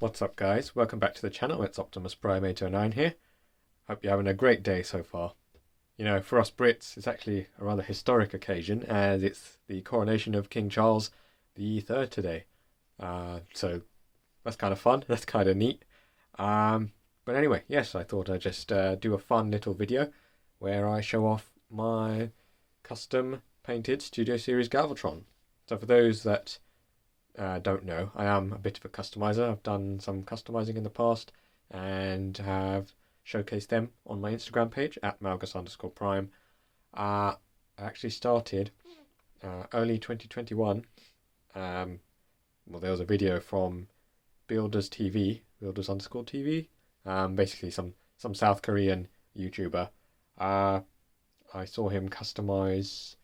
What's up guys, welcome back to the channel. It's Optimus Prime 809 here. Hope you're having a great day so far. You know, for us Brits it's actually a rather historic occasion as it's the coronation of King Charles III today. So that's kind of fun, that's kind of neat. But anyway, yes, I thought I'd just do a fun little video where I show off my custom painted Studio Series Galvatron. So for those that don't know, I am a bit of a customizer. I've done some customizing in the past and have showcased them on my Instagram page at malgus_prime. I actually started early 2021. Well, there was a video from builders_TV, basically some South Korean YouTuber. I saw him customize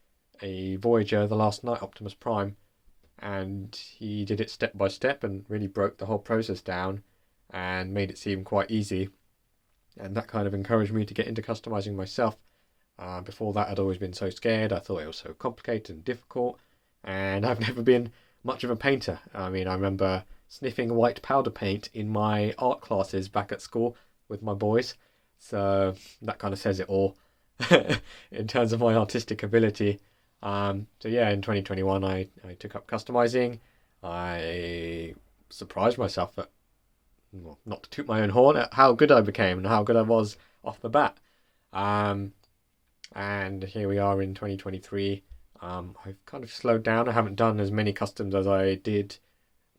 a Voyager The Last Night Optimus Prime, and he did it step by step and really broke the whole process down and made it seem quite easy, and that kind of encouraged me to get into customizing myself. Before that I'd always been so scared. I thought it was so complicated and difficult, and I've never been much of a painter. I mean, I remember sniffing white powder paint in my art classes back at school with my boys, so that kind of says it all in terms of my artistic ability. So yeah, in 2021 I took up customizing. I surprised myself at, well, not to toot my own horn, at how good I became and how good I was off the bat. And here we are in 2023. I've kind of slowed down. I haven't done as many customs as I did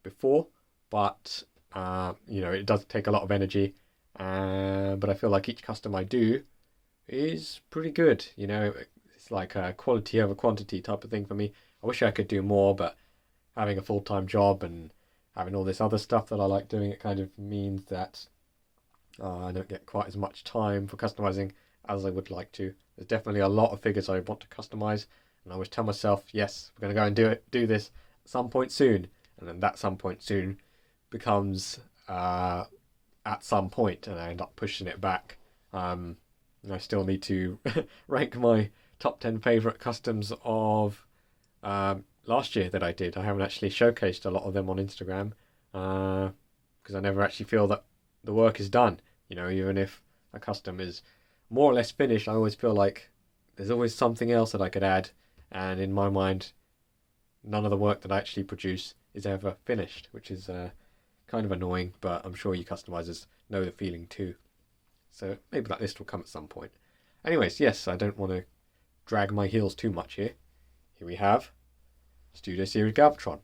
before, but you know, it does take a lot of energy. But I feel like each custom I do is pretty good. You know, it's like a quality over quantity type of thing for me. I wish I could do more, but having a full-time job and having all this other stuff that I like doing, it kind of means that I don't get quite as much time for customizing as I would like to. There's definitely a lot of figures I want to customize, and I always tell myself, yes, we're going to go and do this at some point soon, and then that some point soon becomes at some point, and I end up pushing it back. And I still need to rank my top 10 favourite customs of last year that I did. I haven't actually showcased a lot of them on Instagram because I never actually feel that the work is done. You know, even if a custom is more or less finished, I always feel like there's always something else that I could add, and in my mind none of the work that I actually produce is ever finished, which is kind of annoying, but I'm sure you customizers know the feeling too. So maybe that list will come at some point. Anyways, yes, I don't want to drag my heels too much here. Here we have Studio Series Galvatron.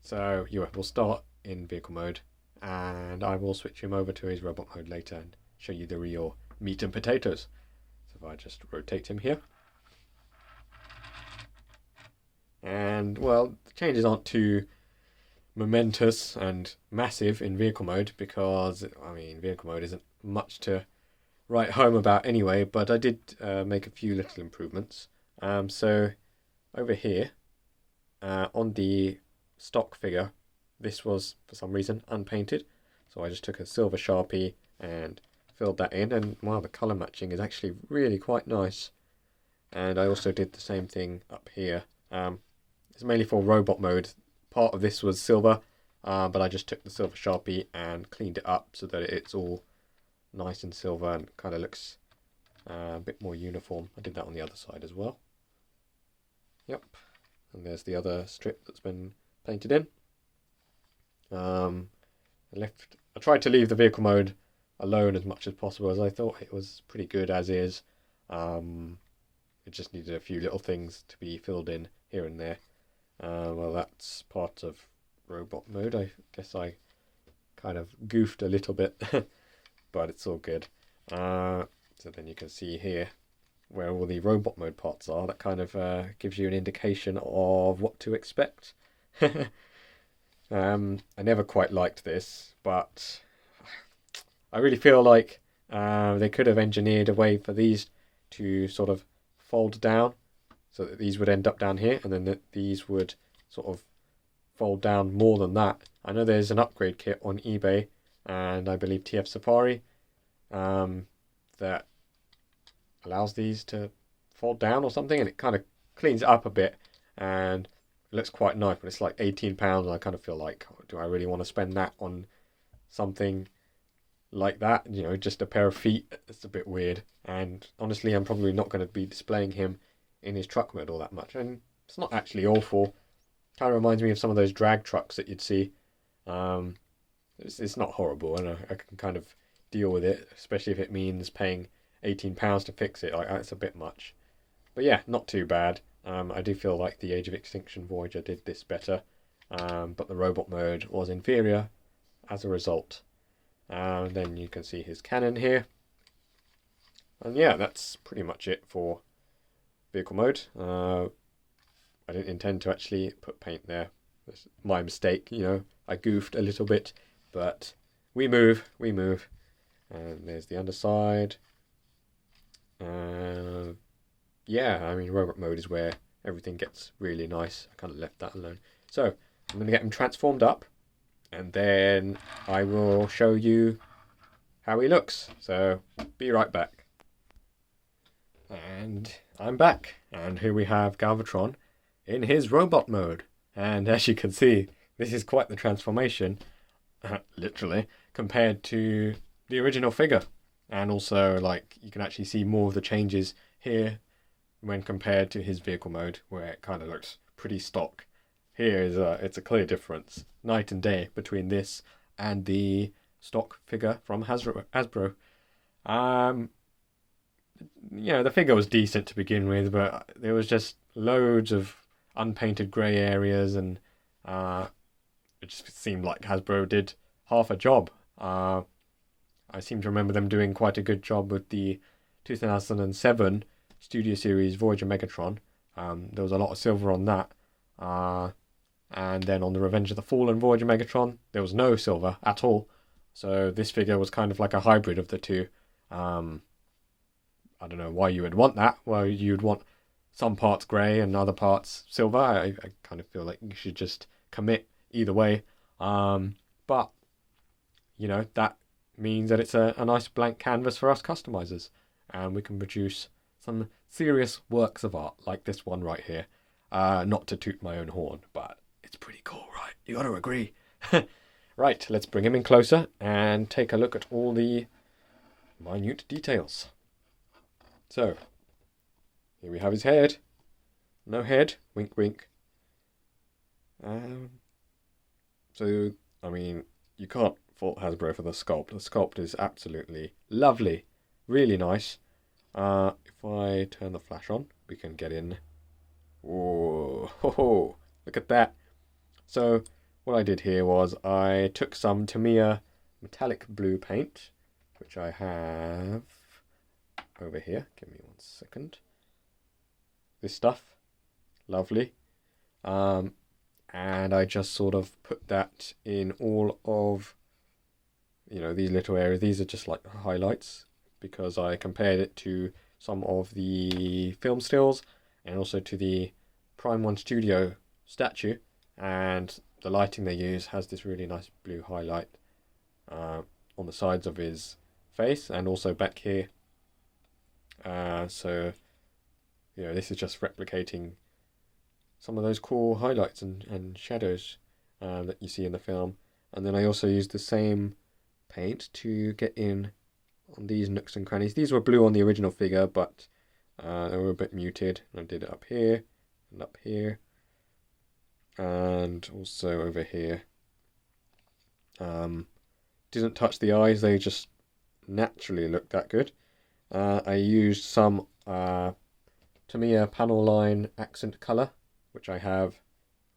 So yeah, we'll start in vehicle mode, and I will switch him over to his robot mode later and show you the real meat and potatoes. So if I just rotate him here. And well, the changes aren't too momentous and massive in vehicle mode because, I mean, vehicle mode isn't much to write home about anyway, but I did make a few little improvements. So over here on the stock figure, this was for some reason unpainted, so I just took a silver Sharpie and filled that in, and wow, the colour matching is actually really quite nice. And I also did the same thing up here. It's mainly for robot mode. Part of this was silver, but I just took the silver Sharpie and cleaned it up so that it's all nice and silver and kind of looks a bit more uniform. I did that on the other side as well. Yep, and there's the other strip that's been painted in. I tried to leave the vehicle mode alone as much as possible, as I thought it was pretty good as is. It just needed a few little things to be filled in here and there. Well, that's part of robot mode. I guess I kind of goofed a little bit. But it's all good. So then you can see here where all the robot mode parts are. That kind of gives you an indication of what to expect. I never quite liked this, but I really feel like they could have engineered a way for these to sort of fold down, so that these would end up down here, and then these would sort of fold down more than that. I know there's an upgrade kit on eBay, and I believe TF Safari, that allows these to fold down or something, and it kind of cleans it up a bit and it looks quite nice, but it's like £18, and I kind of feel like, do I really want to spend that on something like that, just a pair of feet. It's a bit weird. And honestly, I'm probably not going to be displaying him in his truck mode all that much. And it's not actually awful. Kind of reminds me of some of those drag trucks that you'd see. It's not horrible, and I can kind of deal with it, especially if it means paying £18 to fix it. Like, that's a bit much. But yeah, not too bad. I do feel like the Age of Extinction Voyager did this better, but the robot mode was inferior as a result. Then you can see his cannon here. And yeah, that's pretty much it for vehicle mode. I didn't intend to actually put paint there. That's my mistake, I goofed a little bit, but we move. And there's the underside. Yeah, I mean, robot mode is where everything gets really nice. I kind of left that alone. So I'm going to get him transformed up, and then I will show you how he looks. So be right back. And I'm back, and here we have Galvatron in his robot mode. And as you can see, this is quite the transformation, literally, compared to the original figure. And also, like, you can actually see more of the changes here when compared to his vehicle mode, where it kind of looks pretty stock. Here is it's a clear difference, night and day, between this and the stock figure from Hasbro. The figure was decent to begin with, but there was just loads of unpainted grey areas, and it just seemed like Hasbro did half a job. I seem to remember them doing quite a good job with the 2007 Studio Series Voyager Megatron. There was a lot of silver on that. And then on the Revenge of the Fallen Voyager Megatron, there was no silver at all. So this figure was kind of like a hybrid of the two. I don't know why you would want that. Well, you'd want some parts grey and other parts silver. I kind of feel like you should just commit either way. But, that means that it's a nice blank canvas for us customizers. And we can produce some serious works of art, like this one right here. Not to toot my own horn, but it's pretty cool, right? You got to agree. Right, let's bring him in closer and take a look at all the minute details. So, here we have his head. No head, wink wink. So, I mean, you can't fault Hasbro for the sculpt. The sculpt is absolutely lovely. Really nice. If I turn the flash on, we can get in. Whoa, look at that. So, what I did here was I took some Tamiya metallic blue paint, which I have over here. Give me 1 second. This stuff. Lovely. And I just sort of put that in all of, these little areas. These are just like highlights, because I compared it to some of the film stills and also to the Prime 1 Studio statue, and the lighting they use has this really nice blue highlight on the sides of his face and also back here. So this is just replicating some of those cool highlights and shadows that you see in the film. And then I also used the same paint to get in on these nooks and crannies. These were blue on the original figure, but they were a bit muted. I did it up here and up here, and also over here. Didn't touch the eyes, they just naturally looked that good. I used some Tamiya panel line accent colour, which I have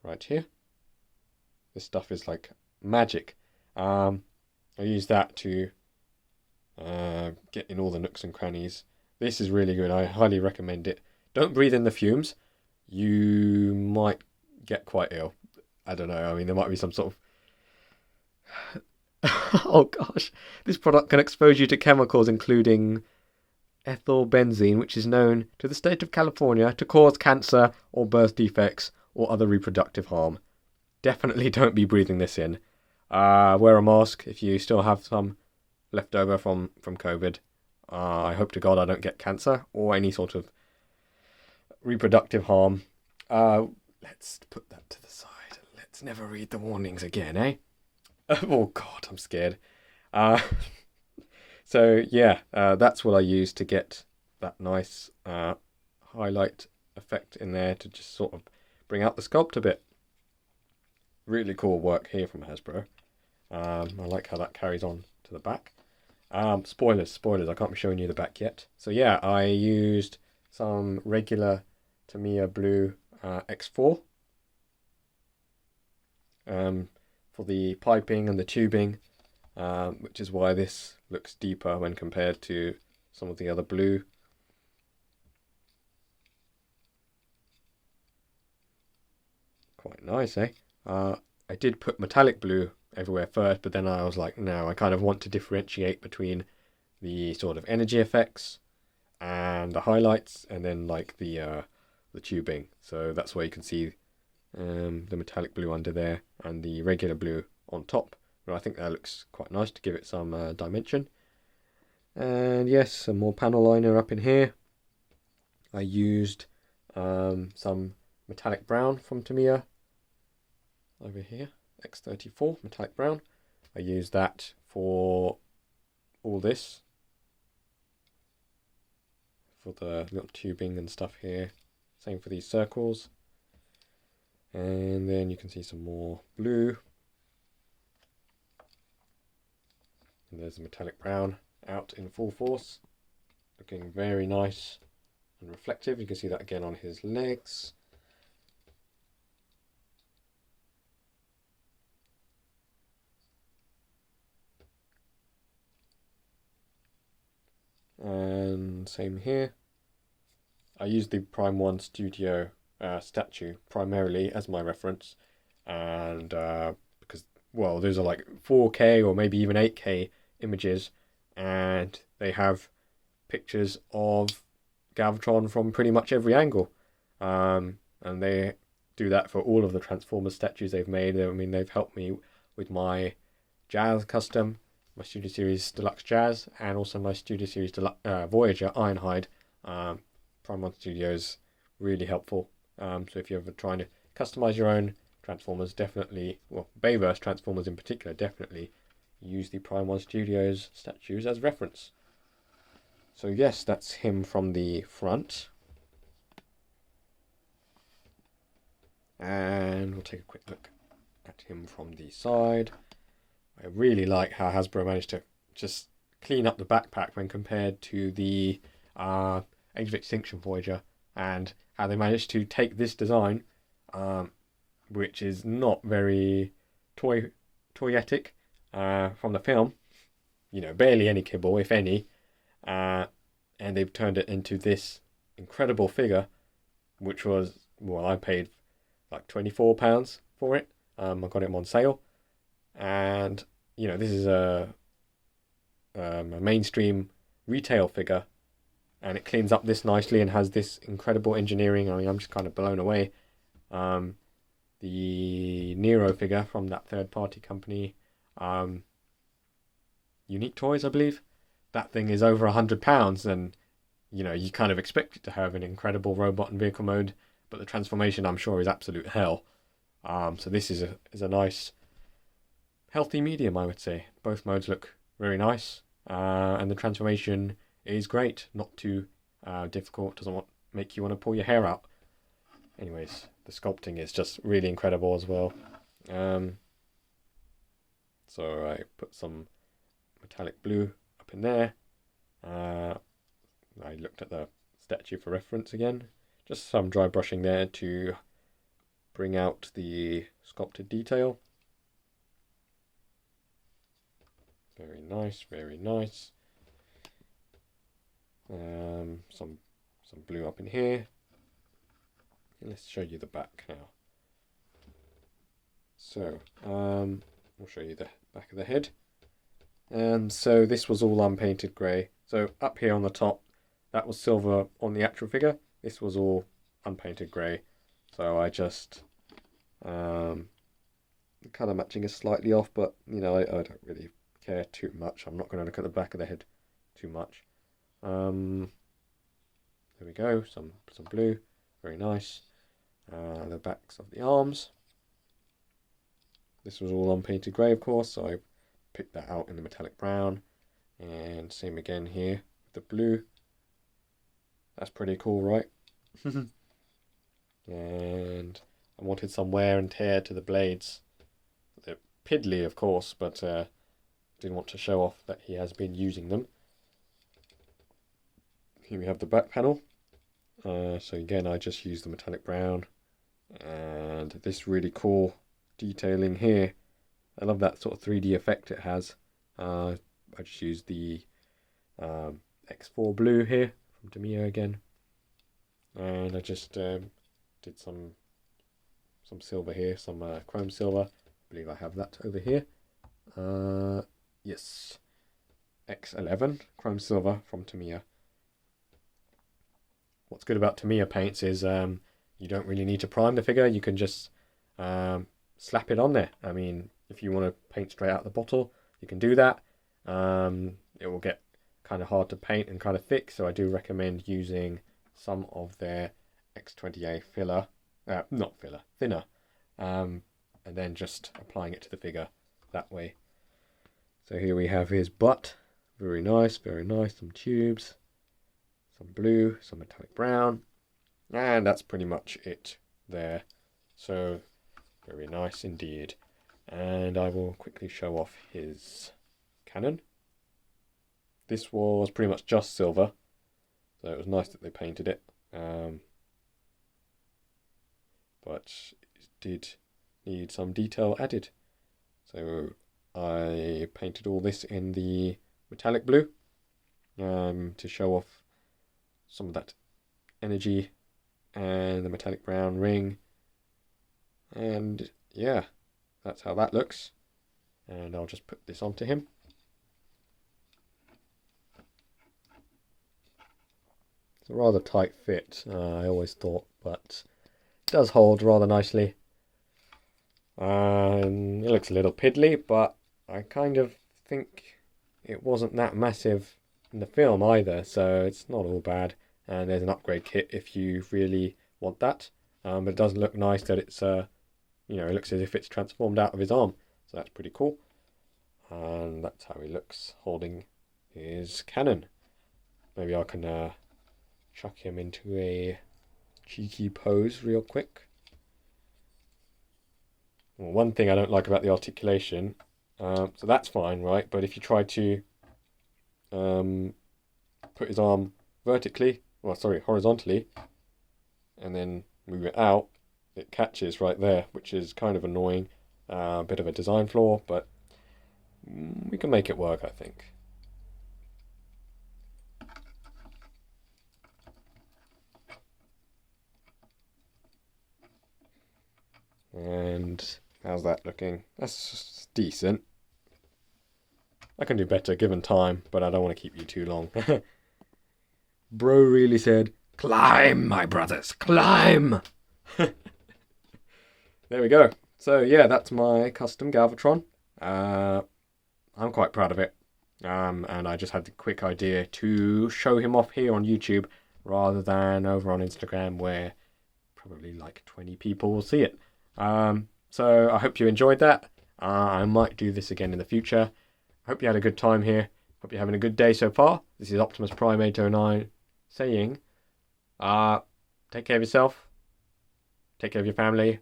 right here. This stuff is like magic. I used that to get in all the nooks and crannies. This is really good. I highly recommend it. Don't breathe in the fumes. You might get quite ill. I don't know. I mean, there might be some sort of... Oh gosh. This product can expose you to chemicals including ethyl benzene, which is known to the state of California to cause cancer or birth defects or other reproductive harm. Definitely don't be breathing this in. Wear a mask if you still have some left over from COVID. I hope to God I don't get cancer or any sort of reproductive harm. Let's put that to the side. Let's never read the warnings again, eh? Oh God, I'm scared. Uh, so yeah, that's what I use to get that nice highlight effect in there to just sort of bring out the sculpt a bit. Really cool work here from Hasbro. I like how that carries on to the back. Spoilers, I can't be showing you the back yet. So yeah, I used some regular Tamiya Blue X4 for the piping and the tubing, which is why this looks deeper when compared to some of the other blue. Quite nice, eh? I did put metallic blue everywhere first, but then I was like, no, I kind of want to differentiate between the sort of energy effects and the highlights, and then like the tubing. So that's why you can see the metallic blue under there and the regular blue on top. But I think that looks quite nice to give it some dimension. And yes, some more panel liner up in here. I used some metallic brown from Tamiya over here, X34 metallic brown. I used that for all this, for the little tubing and stuff here. Same for these circles. And then you can see some more blue. And there's the metallic brown out in full force. Looking very nice and reflective. You can see that again on his legs. And same here. I used the Prime 1 Studio statue primarily as my reference, and because, well, those are like 4K or maybe even 8K images, and they have pictures of Galvatron from pretty much every angle, and they do that for all of the Transformers statues they've made. I mean, they've helped me with my Jazz custom, my Studio Series Deluxe Jazz, and also my Studio Series Deluxe Voyager Ironhide. Prime 1 Studios, really helpful. So if you're ever trying to customize your own Transformers, definitely, well, Bayverse Transformers in particular, definitely use the Prime 1 Studios statues as reference. So yes, that's him from the front. And we'll take a quick look at him from the side. I really like how Hasbro managed to just clean up the backpack when compared to the Age of Extinction Voyager, and how they managed to take this design, which is not very toyetic from the film, you know, barely any kibble, if any, and they've turned it into this incredible figure, which was, well, I paid like £24 for it. I got it on sale, and you know, this is a mainstream retail figure, and it cleans up this nicely and has this incredible engineering. I mean, I'm just kind of blown away. The Nero figure from that third-party company, Unique Toys, I believe, that thing is over £100, and you know, you kind of expect it to have an incredible robot and vehicle mode, but the transformation, I'm sure, is absolute hell. So this is a nice, healthy medium, I would say. Both modes look very nice, and the transformation is great, not too difficult, doesn't make you want to pull your hair out. Anyways, the sculpting is just really incredible as well. So I put some metallic blue up in there. I looked at the statue for reference again. Just some dry brushing there to bring out the sculpted detail. Very nice, very nice. Some blue up in here. And let's show you the back now. So, we'll show you the back of the head. And so this was all unpainted grey. So up here on the top, that was silver on the actual figure. This was all unpainted grey. So I just colour matching is slightly off, but you know, I don't really care too much. I'm not going to look at the back of the head too much. There we go, some blue, very nice. The backs of the arms. This was all unpainted grey, of course, so I pick that out in the metallic brown. And same again here with the blue. That's pretty cool, right? And I wanted some wear and tear to the blades. They're piddly, of course, but didn't want to show off that he has been using them. Here we have the back panel. So again, I just used the metallic brown. And this really cool detailing here. I love that sort of 3D effect it has. I just used the X4 blue here from Tamiya again. And I just did some silver here, some chrome silver. I believe I have that over here. Yes, X11 chrome silver from Tamiya. What's good about Tamiya paints is you don't really need to prime the figure. You can just slap it on there. I mean, if you want to paint straight out the bottle, you can do that. It will get kind of hard to paint and kind of thick, so I do recommend using some of their X28 filler, thinner, and then just applying it to the figure that way. So here we have his butt. Very nice, very nice. Some tubes, some blue, some metallic brown, and that's pretty much it there. So very nice indeed. And I will quickly show off his cannon. This was pretty much just silver, so it was nice that they painted it. But it did need some detail added. So I painted all this in the metallic blue to show off some of that energy and the metallic brown ring. And yeah, that's how that looks. And I'll just put this onto him. It's a rather tight fit, I always thought, but it does hold rather nicely. It looks a little piddly, but I kind of think it wasn't that massive in the film either, so it's not all bad. And there's an upgrade kit if you really want that. But it does look nice that it's, it looks as if it's transformed out of his arm, so that's pretty cool. And that's how he looks holding his cannon. Maybe I can chuck him into a cheeky pose real quick. Well, one thing I don't like about the articulation, so that's fine, right? But if you try to put his arm horizontally, and then move it out, it catches right there, which is kind of annoying. A bit of a design flaw, but we can make it work, I think. And how's that looking? That's decent. I can do better given time, but I don't want to keep you too long. Bro really said, "Climb, my brothers, climb!" There we go. So yeah, that's my custom Galvatron. I'm quite proud of it. And I just had the quick idea to show him off here on YouTube rather than over on Instagram where probably like 20 people will see it. So I hope you enjoyed that. I might do this again in the future. I hope you had a good time here. Hope you're having a good day so far. This is Optimus Prime 809 saying, take care of yourself, take care of your family,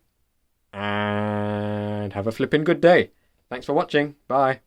and have a flippin' good day. Thanks for watching. Bye.